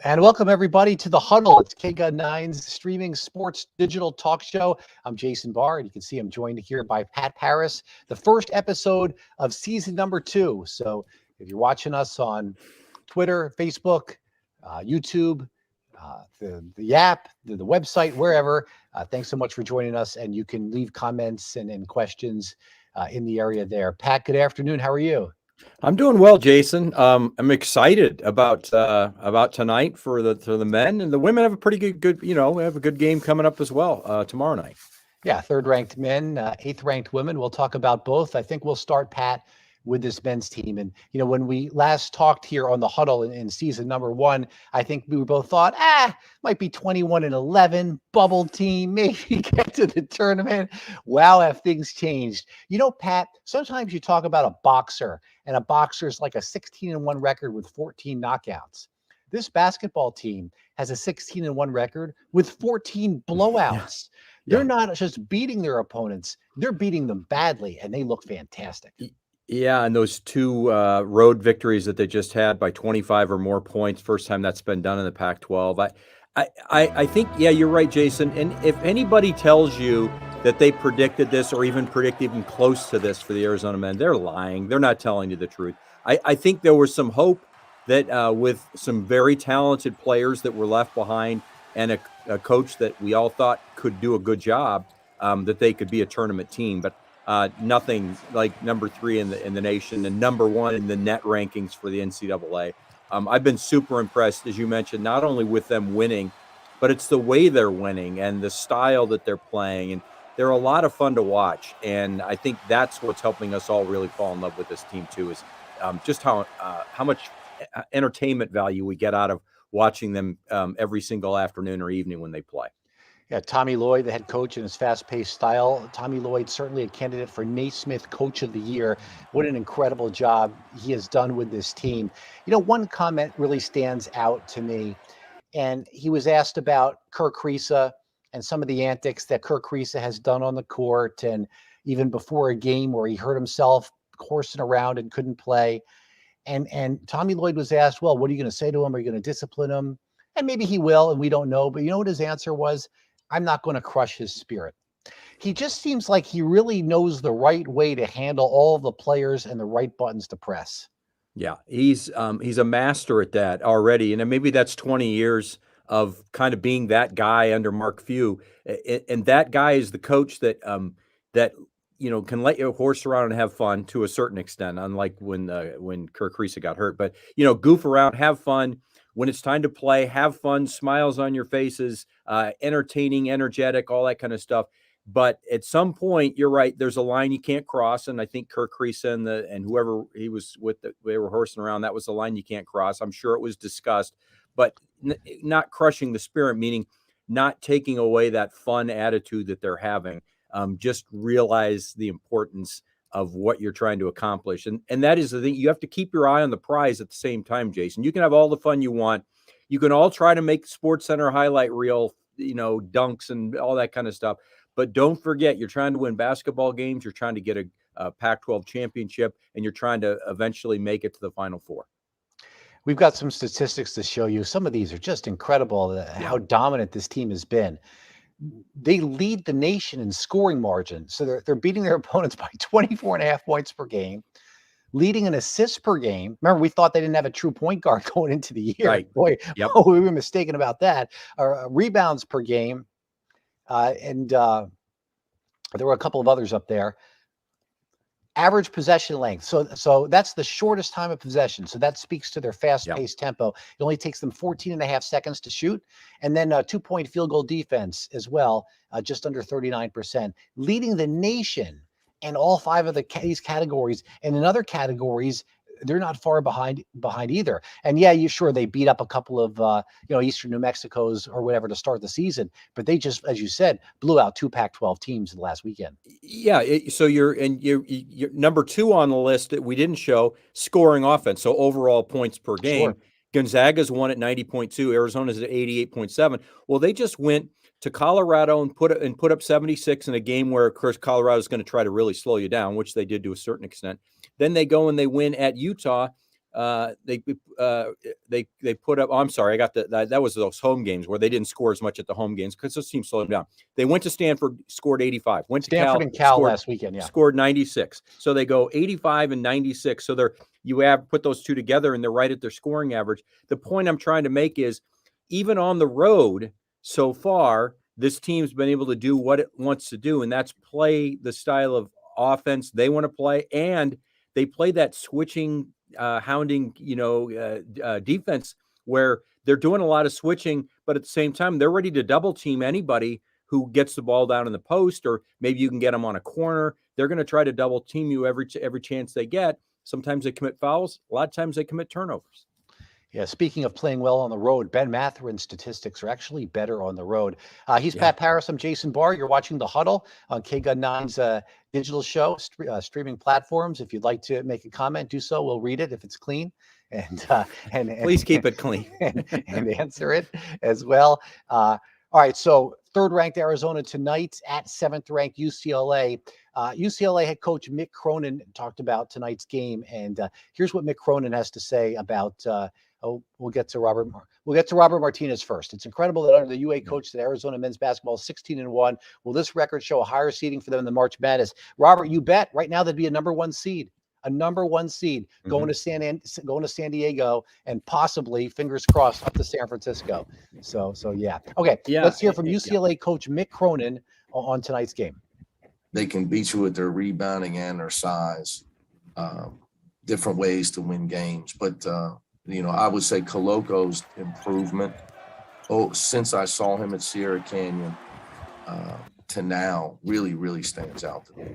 And welcome everybody to the Huddle. It's KGUN9's streaming sports digital talk show. I'm Jason Barr, and you can see I'm joined here by Parris, the first episode of season number 2. So if you're watching us on Twitter, Facebook, YouTube, the app, the website, wherever, thanks so much for joining us. And you can leave comments and questions in the area there. Pat, good afternoon. How are you? I'm doing well, Jason. I'm excited about tonight for the men, and the women have a pretty good we have a good game coming up as well tomorrow night. Yeah, third-ranked men, eighth-ranked women. We'll talk about both. I think we'll start, Pat, with this men's team. And, when we last talked here on the Huddle in season number 1, I think we both thought, might be 21-11, bubble team, maybe get to the tournament. Wow, have things changed. Pat, sometimes you talk about a boxer, and a boxer's like a 16-1 record with 14 knockouts. This basketball team has a 16-1 record with 14 blowouts. They're not just beating their opponents, they're beating them badly, and they look fantastic. Yeah, and those two road victories that they just had by 25 or more points, first time that's been done in the Pac-12. I think, you're right, Jason. And if anybody tells you that they predicted this or even predicted even close to this for the Arizona men, they're lying. They're not telling you the truth. I think there was some hope that with some very talented players that were left behind and a coach that we all thought could do a good job, that they could be a tournament team. But nothing like number 3 in the nation and number 1 in the net rankings for the NCAA. I've been super impressed, as you mentioned, not only with them winning, but it's the way they're winning and the style that they're playing. And they're a lot of fun to watch. And I think that's what's helping us all really fall in love with this team too, is just how much entertainment value we get out of watching them every single afternoon or evening when they play. Yeah, Tommy Lloyd, the head coach, and his fast-paced style. Tommy Lloyd, certainly a candidate for Naismith Coach of the Year. What an incredible job he has done with this team. One comment really stands out to me, and he was asked about Kirk Kriisa and some of the antics that Kirk Kriisa has done on the court, and even before a game where he hurt himself horsing around and couldn't play. And Tommy Lloyd was asked, well, what are you going to say to him? Are you going to discipline him? And maybe he will, and we don't know. But you know what his answer was? I'm not going to crush his spirit. He just seems like he really knows the right way to handle all of the players and the right buttons to press. Yeah, he's a master at that already. And maybe that's 20 years of kind of being that guy under Mark Few. And that guy is the coach that can let you horse around and have fun to a certain extent, unlike when Kirk Kriisa got hurt. But, goof around, have fun. When it's time to play, have fun, smiles on your faces, entertaining, energetic, all that kind of stuff. But at some point, you're right, there's a line you can't cross. And I think Kirk Kriisa and whoever he was with, they were horsing around, that was the line you can't cross. I'm sure it was discussed, but not crushing the spirit, meaning not taking away that fun attitude that they're having. Just realize the importance of what you're trying to accomplish. And that is the thing. You have to keep your eye on the prize at the same time, Jason. You can have all the fun you want. You can all try to make SportsCenter highlight reel, dunks and all that kind of stuff. But don't forget, you're trying to win basketball games. You're trying to get a Pac-12 championship, and you're trying to eventually make it to the Final Four. We've got some statistics to show you. Some of these are just incredible, how dominant this team has been. They lead the nation in scoring margin. So they're beating their opponents by 24.5 points per game, leading in assists per game. Remember, we thought they didn't have a true point guard going into the year. Right. Boy, yep. We were mistaken about that. Rebounds per game. And there were a couple of others up there. Average possession length. So that's the shortest time of possession. So that speaks to their fast-paced tempo. It only takes them 14.5 seconds to shoot. And then 2-point field goal defense as well, just under 39%. Leading the nation in all 5 of these categories. And in other categories, they're not far behind either. And they beat up a couple of Eastern New Mexico's or whatever to start the season, but they just, as you said, blew out 2 Pac-12 teams the last weekend. Yeah, so you're number 2 on the list that we didn't show, scoring offense. So overall points per game. Sure. Gonzaga's won at 90.2, Arizona's at 88.7. Well, they just went to Colorado and put up 76 in a game where, of course, Colorado's going to try to really slow you down, which they did to a certain extent. Then they go and they win at Utah they put up. Oh, I'm sorry, I got that was those home games where they didn't score as much at the home games because those teams slowed them down. They went to Stanford, scored 85. Went to Stanford Cal, and Cal last weekend, yeah, scored 96. So they go 85 and 96. So you have put those two together and they're right at their scoring average. The point I'm trying to make is, even on the road so far, this team's been able to do what it wants to do, and that's play the style of offense they want to play, and they play that switching, hounding, defense where they're doing a lot of switching, but at the same time, they're ready to double team anybody who gets the ball down in the post, or maybe you can get them on a corner. They're going to try to double team you every chance they get. Sometimes they commit fouls. A lot of times they commit turnovers. Yeah, speaking of playing well on the road, Ben Matherin's statistics are actually better on the road. He's Yeah. Pat Parris. I'm Jason Barr. You're watching The Huddle on KGUN9's digital show, streaming platforms. If you'd like to make a comment, do so. We'll read it if it's clean. And please keep it clean and answer it as well. All right, so third-ranked Arizona tonight at seventh-ranked UCLA. UCLA head coach Mick Cronin talked about tonight's game, and here's what Mick Cronin has to say about. We'll get to Robert. We'll get to Robert Martinez first. It's incredible that under the UA coach that Arizona men's basketball is 16-1. Will this record show a higher seeding for them in the March Madness? Robert, you bet. Right now, that'd be a number one seed. Going to San Diego, and possibly, fingers crossed, up to San Francisco. So yeah. Okay, yeah. Let's hear from UCLA coach Mick Cronin on tonight's game. They can beat you with their rebounding and their size. Different ways to win games, but I would say Coloco's improvement. Since I saw him at Sierra Canyon to now, really stands out to me.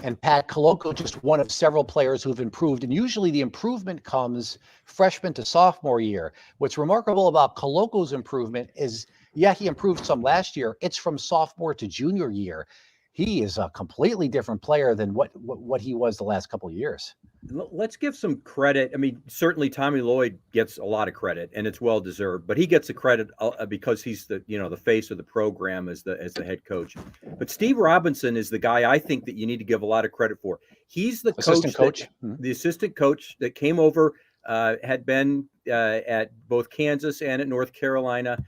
And Pat, Coloco just one of several players who've improved, and usually the improvement comes freshman to sophomore year. What's remarkable about Coloco's improvement is, yeah, he improved some last year. It's from sophomore to junior year. He is a completely different player than what he was the last couple of years. Let's give some credit. I mean, certainly Tommy Lloyd gets a lot of credit, and it's well deserved. But he gets the credit because he's the face of the program as the head coach. But Steve Robinson is the guy I think that you need to give a lot of credit for. He's the the assistant coach that came over, had been at both Kansas and at North Carolina.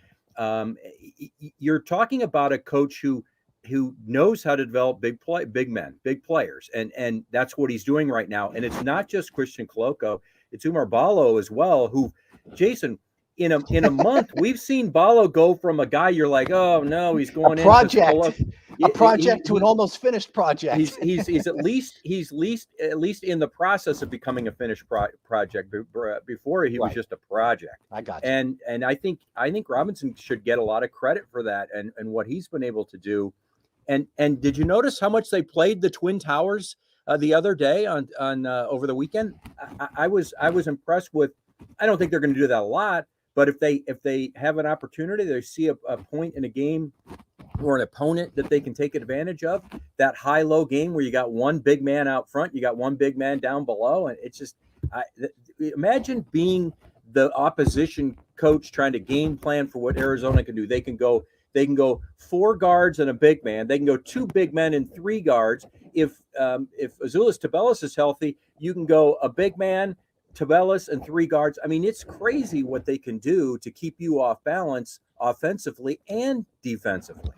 You're talking about a coach who knows how to develop big players. And that's what he's doing right now. And it's not just Christian Coloco, it's Oumar Ballo as well, who, Jason, in a month, we've seen Ballo go from a guy you're like, oh no, he's going to an almost finished project. He's at least in the process of becoming a finished project. Before he was just a project. I got you. And I think Robinson should get a lot of credit for that and what he's been able to do. And did you notice how much they played the Twin Towers the other day on over the weekend? I was impressed with. I don't think they're going to do that a lot, but if they have an opportunity, they see a point in a game or an opponent that they can take advantage of, that high-low game where you got one big man out front, you got one big man down below, and it's just imagine being the opposition coach trying to game plan for what Arizona can do. They can go 4 guards and a big man. They can go 2 big men and 3 guards. If Azuolas Tubelis is healthy, you can go a big man, Tubelis, and 3 guards. I mean, it's crazy what they can do to keep you off balance offensively and defensively.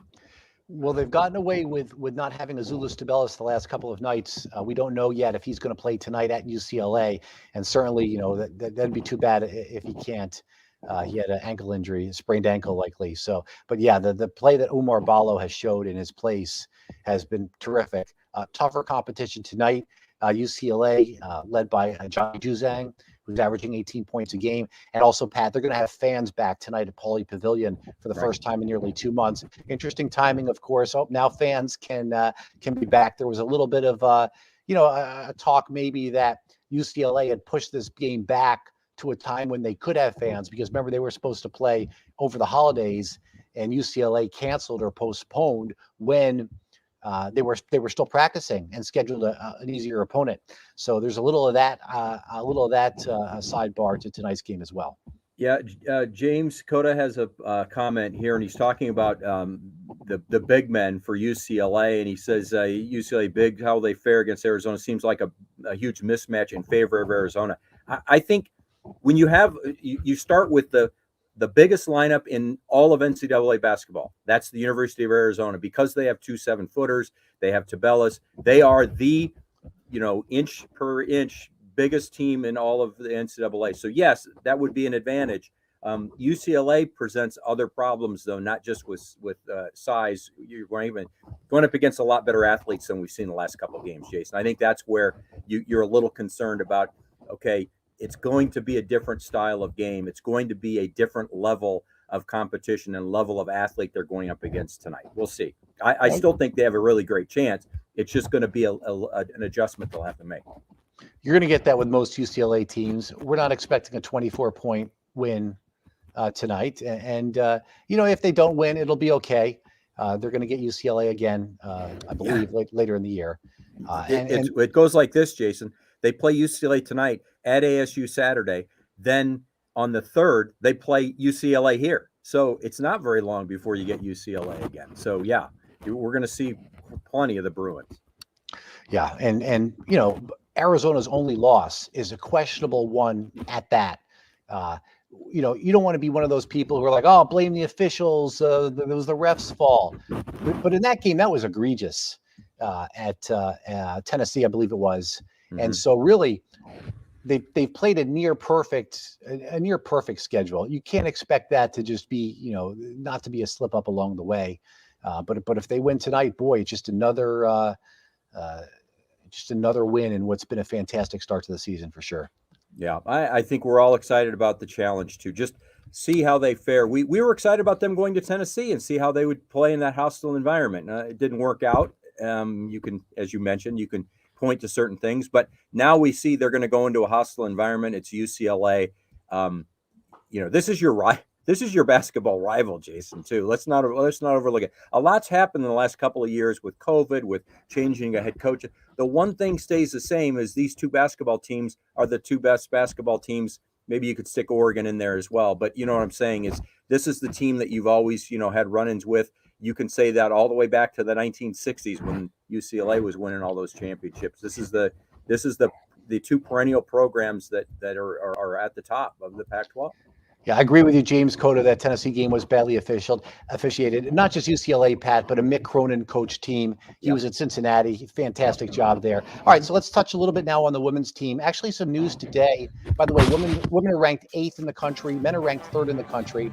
Well, they've gotten away with not having Azuolas Tubelis the last couple of nights. We don't know yet if he's going to play tonight at UCLA, and certainly, that'd be too bad if he can't. He had an ankle injury, sprained ankle likely. So, but yeah, the play that Oumar Ballo has showed in his place has been terrific. Tougher competition tonight. UCLA led by Johnny Juzang, who's averaging 18 points a game. And also, Pat, they're going to have fans back tonight at Pauley Pavilion for the first time in nearly 2 months. Interesting timing, of course. Oh, now fans can be back. There was a little bit of a talk maybe that UCLA had pushed this game back to a time when they could have fans, because remember, they were supposed to play over the holidays, and UCLA canceled or postponed when they were still practicing and scheduled an easier opponent. So there's a little of that sidebar to tonight's game as well. Yeah, James Coda has a comment here, and he's talking about the big men for UCLA, and he says UCLA big, how they fare against Arizona seems like a huge mismatch in favor of Arizona. I think when you have you start with the biggest lineup in all of NCAA basketball, that's the University of Arizona, because they have 2 7-footers, they have Tabellus, they are the inch per inch biggest team in all of the NCAA. So yes, that would be an advantage. UCLA presents other problems though, not just with size. You're going up against a lot better athletes than we've seen the last couple of games, Jason. I think that's where you're a little concerned about. Okay, it's going to be a different style of game. It's going to be a different level of competition and level of athlete they're going up against tonight. We'll see. I still think they have a really great chance. It's just going to be an adjustment they'll have to make. You're going to get that with most UCLA teams. We're not expecting a 24-point win tonight. And if they don't win, it'll be okay. They're going to get UCLA again, I believe, later in the year. It goes like this, Jason. They play UCLA tonight at ASU Saturday. Then on the 3rd, they play UCLA here. So it's not very long before you get UCLA again. So, yeah, we're going to see plenty of the Bruins. Yeah, and Arizona's only loss is a questionable one at that. You don't want to be one of those people who are like, oh, blame the officials. It was the refs' fault. But in that game, that was egregious at Tennessee, I believe it was. Mm-hmm. And so really, they've played a near perfect schedule. You can't expect that to just be, not to be a slip up along the way. But if they win tonight, boy, it's just another win in what's been a fantastic start to the season for sure. Yeah, I think we're all excited about the challenge to just see how they fare. We were excited about them going to Tennessee and see how they would play in that hostile environment. It didn't work out. You can, as you mentioned, you can point to certain things, but now we see they're going to go into a hostile environment. It's UCLA. This is your basketball rival, Jason, too. Let's not overlook it. A lot's happened in the last couple of years with COVID, with changing a head coach. The one thing stays the same is these two basketball teams are the two best basketball teams. Maybe you could stick Oregon in there as well. But you know what I'm saying is this is the team that you've always, had run-ins with. You can say that all the way back to the 1960s when UCLA was winning all those championships. This is the two perennial programs that are at the top of the Pac-12. Yeah, I agree with you, James Coda. That Tennessee game was badly officiated. Not just UCLA, Pat, but a Mick Cronin coach team. He was at Cincinnati. Fantastic job there. All right, so let's touch a little bit now on the women's team. Actually, some news today. By the way, women are ranked 8th in the country. Men are ranked 3rd in the country.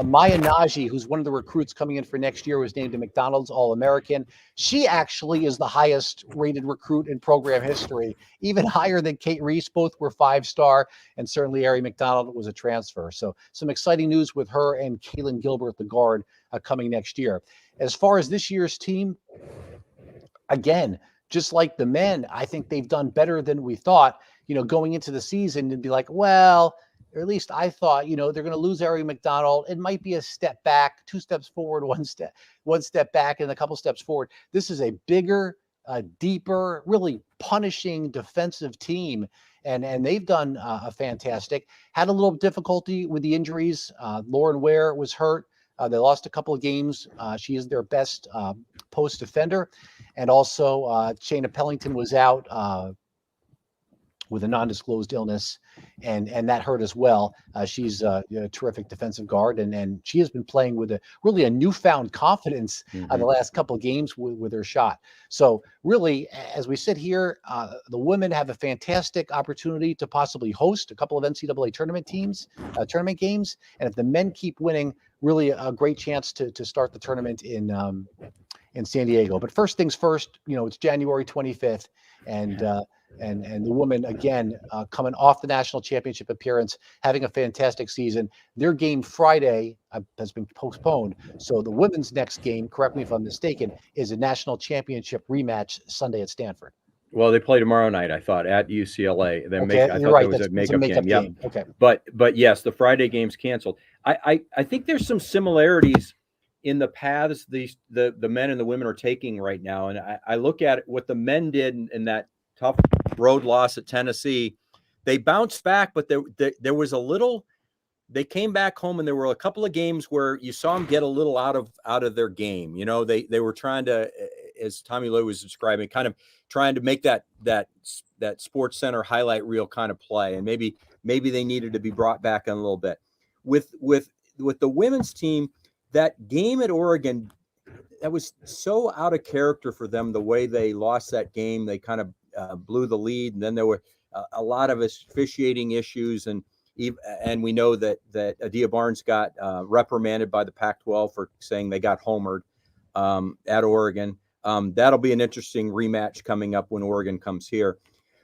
Maya Naji, who's one of the recruits coming in for next year, was named a McDonald's All-American. She actually is the highest rated recruit in program history, even higher than Kate Reese. Both were 5-star, and certainly Ari McDonald was a transfer. So some exciting news with her and Kaylin Gilbert, the guard, coming next year. As far as this year's team, again, just like the men, I think they've done better than we thought, going into the season and be like, well, or at least I thought, they're going to lose Ari McDonald. It might be a step back, 2 steps forward, one step back, and a couple steps forward. This is a bigger, deeper, really punishing defensive team. And they've done a fantastic. Had a little difficulty with the injuries. Lauren Ware was hurt. They lost a couple of games. She is their best post defender. And also Shayna Pellington was out with a non-disclosed illness, and that hurt as well. She's a terrific defensive guard, and she has been playing with a newfound confidence the last couple of games with her shot. So really, as we sit here, the women have a fantastic opportunity to possibly host a couple of NCAA tournament games, and if the men keep winning, really a great chance to start the tournament in San Diego. But first things first, it's January 25th, and the women, again, coming off the national championship appearance, having a fantastic season. Their game Friday has been postponed. So the women's next game, correct me if I'm mistaken, is a national championship rematch Sunday at Stanford. Well, they play tomorrow night, I thought, at UCLA. I thought that was a makeup game. Yeah. Okay. But yes, the Friday game's canceled. I think there's some similarities in the paths the men and the women are taking right now. And I look at what the men did in that tough road loss at Tennessee. They bounced back, but there was a little they came back home, and there were a couple of games where you saw them get a little out of their game. You know, they were trying to, as Tommy Lloyd was describing, kind of trying to make that Sports Center highlight reel kind of play, and maybe they needed to be brought back in a little bit. With the women's team, that game at Oregon, that was so out of character for them. The way they lost that game, they kind of blew the lead, and then there were a lot of officiating issues, and we know that Adia Barnes got reprimanded by the Pac-12 for saying they got homered at Oregon. That'll be an interesting rematch coming up when Oregon comes here.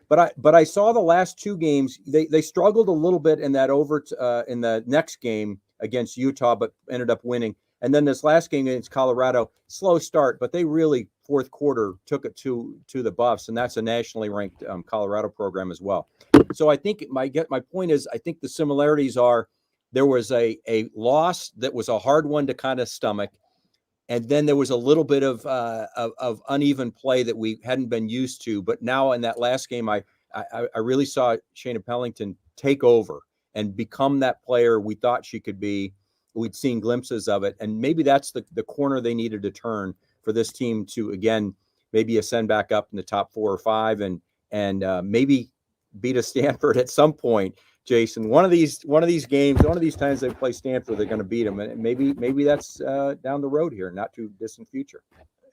But I saw the last two games. They struggled a little bit in that in the next game against Utah, but ended up winning. And then this last game against Colorado, slow start, but they really fourth quarter took it to the Buffs, and that's a nationally ranked Colorado program as well. So I think my point is, I think the similarities are there was a loss that was a hard one to kind of stomach, and then there was a little bit of uneven play that we hadn't been used to. But now in that last game, I really saw Shayna Pellington take over and become that player we thought she could be. We'd seen glimpses of it, and maybe that's the corner they needed to turn for this team to, again, maybe ascend back up in the top 4 or 5 and maybe beat a Stanford at some point. Jason, one of these games, one of these times they play Stanford, they're going to beat them, and maybe that's down the road here, not too distant future.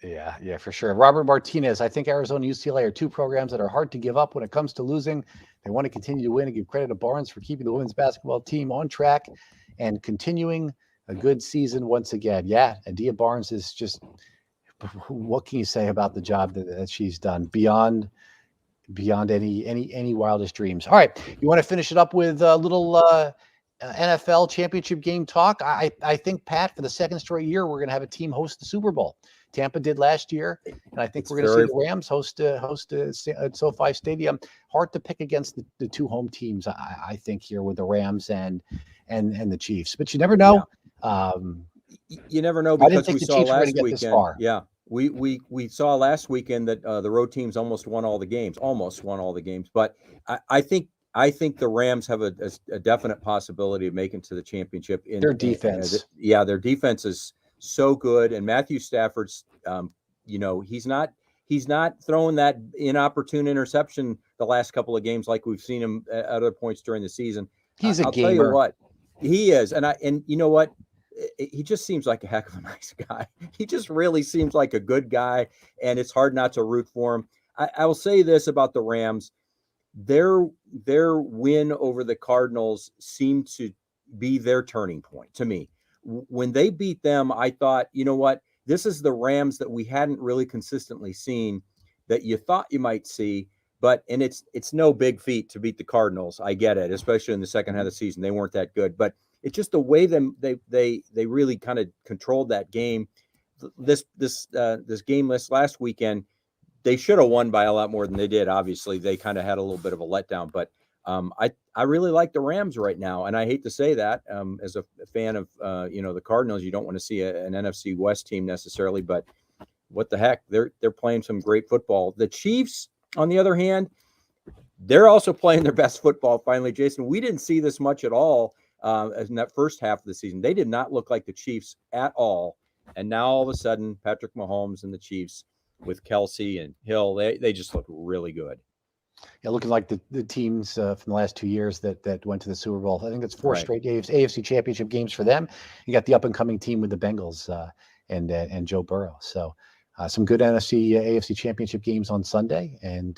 Yeah, for sure. Robert Martinez, I think Arizona and UCLA are two programs that are hard to give up when it comes to losing. They want to continue to win, and give credit to Barnes for keeping the women's basketball team on track and continuing a good season once again. Yeah, Adia Barnes is just, what can you say about the job that she's done beyond any wildest dreams? All right, you want to finish it up with a little NFL championship game talk? I think, Pat, for the second straight year, we're going to have a team host the Super Bowl. Tampa did last year, and I think we're going to see the Rams host at SoFi Stadium. Hard to pick against the two home teams, I think, here with the Rams and the Chiefs. But you never know. Yeah. You never know, because we saw last weekend. Yeah, we saw last weekend that the road teams almost won all the games. But I think the Rams have a definite possibility of making to the championship. In their defense. Their defense is so good, and Matthew Stafford's, he's not throwing that inopportune interception the last couple of games like we've seen him at other points during the season. He's a I'll gamer. Tell you what, he is, and you know what, he just seems like a heck of a nice guy. He just really seems like a good guy, and it's hard not to root for him. I will say this about the Rams: their win over the Cardinals seemed to be their turning point to me. When they beat them, I thought, you know what, this is the Rams that we hadn't really consistently seen, that you thought you might see. And it's no big feat to beat the Cardinals. I get it, especially in the second half of the season. They weren't that good, but it's just the way they really kind of controlled that game. This game last weekend, they should have won by a lot more than they did. Obviously, they kind of had a little bit of a letdown, but I really like the Rams right now, and I hate to say that as a fan of the Cardinals. You don't want to see an NFC West team necessarily, but what the heck, they're playing some great football. The Chiefs, on the other hand, they're also playing their best football. Finally, Jason, we didn't see this much at all in that first half of the season. They did not look like the Chiefs at all, and now all of a sudden, Patrick Mahomes and the Chiefs with Kelsey and Hill, they just look really good. Yeah, looking like the teams from the last 2 years that went to the Super Bowl. I think it's 4 straight AFC Championship games for them. You got the up and coming team with the Bengals and Joe Burrow. So some good AFC Championship games on Sunday, and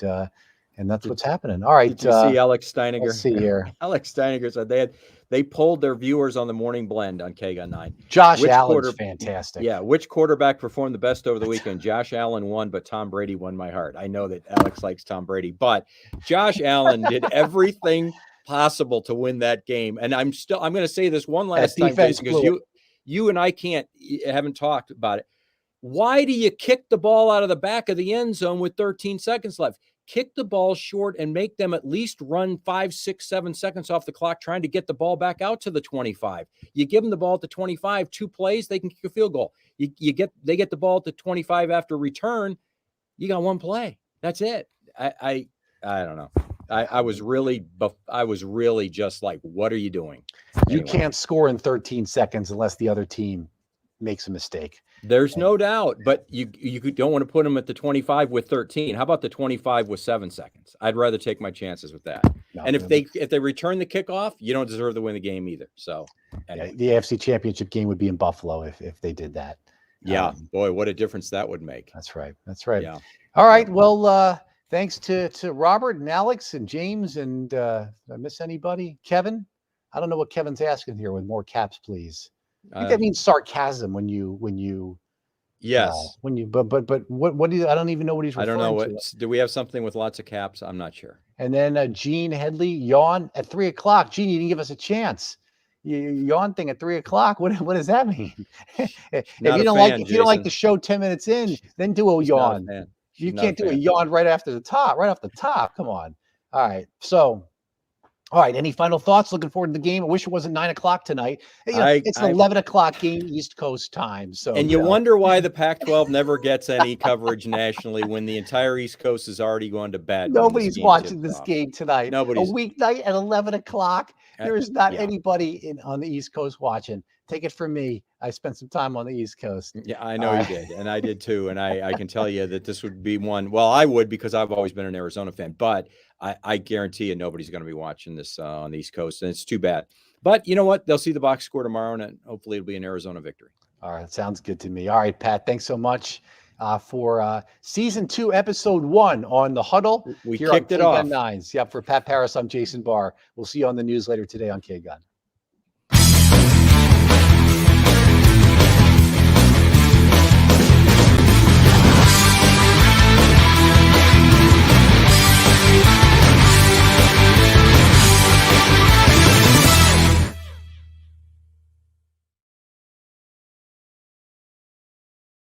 that's what's happening. All right. Did you see Alex Steiniger? Let's see here. Alex Steiniger said they polled their viewers on the Morning Blend on KGUN 9. Josh Allen's fantastic. Yeah, which quarterback performed the best over the weekend? Josh Allen won, but Tom Brady won my heart. I know that Alex likes Tom Brady, but Josh Allen did everything possible to win that game. And I'm going to say this one last time, Jason, because you and I haven't talked about it. Why do you kick the ball out of the back of the end zone with 13 seconds left? Kick the ball short and make them at least run 5, 6, 7 seconds off the clock trying to get the ball back out to the 25. You give them the ball at the 25, 2 plays, they can kick a field goal. They get the ball at the 25 after return, you got 1 play. That's it. I don't know. I was really just like, what are you doing? You Anyway. can't score in 13 seconds unless the other team makes a mistake. There's no doubt, but you don't want to put them at the 25 with 13. How about the 25 with 7 seconds? I'd rather take my chances with that. No, And if they return the kickoff, you don't deserve to win the game either. So anyway. the AFC Championship game would be in Buffalo if they did that. Yeah, boy, what a difference that would make. That's right. That's right. Yeah. All right. Well, thanks to Robert and Alex and James and did I miss anybody? Kevin? I don't know what Kevin's asking here with more caps, please. I think that means sarcasm when you yes. But what do you, I don't even know what he's referring to. I don't know do we have something with lots of caps? I'm not sure. And then Gene Headley, yawn at 3:00. Gene, you didn't give us a chance. Yawn thing at 3:00. What does that mean? if you don't like the show 10 minutes in, then do a yawn. You can't do a yawn right off the top. Come on. All right. So, all right. Any final thoughts? Looking forward to the game. I wish it wasn't 9:00 tonight. It's an 11:00 game, East Coast time. So, and you wonder why the Pac-12 never gets any coverage nationally when the entire East Coast is already going to bed. Nobody's watching this game tonight. Nobody's. A weeknight at 11:00. There is not anybody on the East Coast watching. Take it from me. I spent some time on the East Coast. Yeah, I know you did. And I did too. And I can tell you that this would be one. Well, I would because I've always been an Arizona fan. But I guarantee you nobody's going to be watching this on the East Coast. And it's too bad. But you know what? They'll see the box score tomorrow. And hopefully it'll be an Arizona victory. All right. Sounds good to me. All right, Pat. Thanks so much for season 2, episode 1 on the Huddle. We kicked it off. Nines. Yep. For Pat Parris, I'm Jason Barr. We'll see you on the news later today on K-Gun.